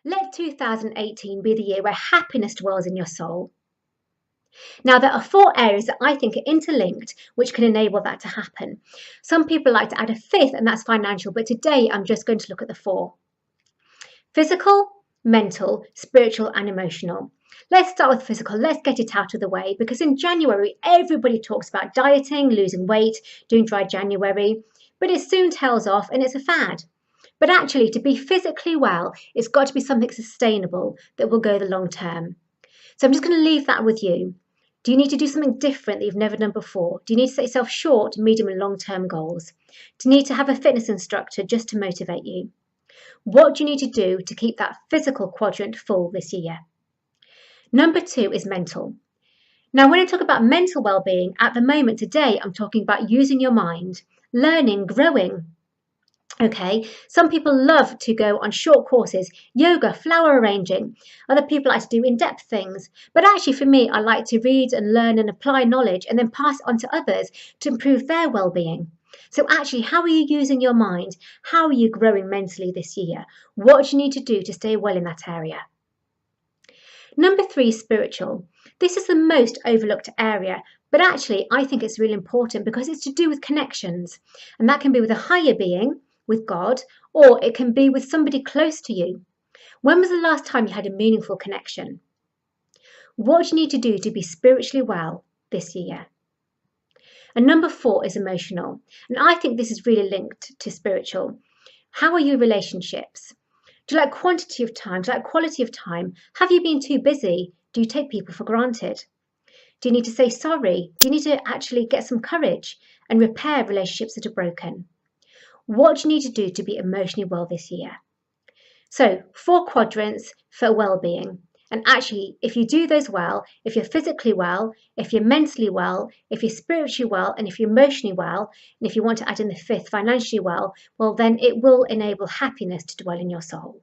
Let 2018 be the year where happiness dwells in your soul. Now, there are 4 areas that I think are interlinked, which can enable that to happen. Some people like to add a fifth, and that's financial, but today I'm just going to look at the 4. Physical, mental, spiritual, and emotional. Let's start with physical. Let's get it out of the way, because in January, everybody talks about dieting, losing weight, doing dry January, but it soon tails off and it's a fad. But actually, to be physically well, it's got to be something sustainable that will go the long term. So I'm just going to leave that with you. Do you need to do something different that you've never done before? Do you need to set yourself short, medium, and long-term goals? Do you need to have a fitness instructor just to motivate you? What do you need to do to keep that physical quadrant full this year? Number 2 is mental. Now, when I talk about mental well-being, at the moment today, I'm talking about using your mind, learning, growing. Okay, some people love to go on short courses, yoga, flower arranging. Other people like to do in-depth things. But actually for me, I like to read and learn and apply knowledge and then pass it on to others to improve their well-being. So actually, how are you using your mind? How are you growing mentally this year? What do you need to do to stay well in that area? Number 3, spiritual. This is the most overlooked area, but actually I think it's really important because it's to do with connections. And that can be with a higher being, with God, or it can be with somebody close to you. When was the last time you had a meaningful connection? What do you need to do to be spiritually well this year? And number 4 is emotional. And I think this is really linked to spiritual. How are your relationships? Do you like quantity of time? Do you like quality of time? Have you been too busy? Do you take people for granted? Do you need to say sorry? Do you need to actually get some courage and repair relationships that are broken? What do you need to do to be emotionally well this year? So 4 quadrants for well-being. And actually, if you do those well, if you're physically well, if you're mentally well, if you're spiritually well, and if you're emotionally well, and if you want to add in the 5th, financially well, then it will enable happiness to dwell in your soul.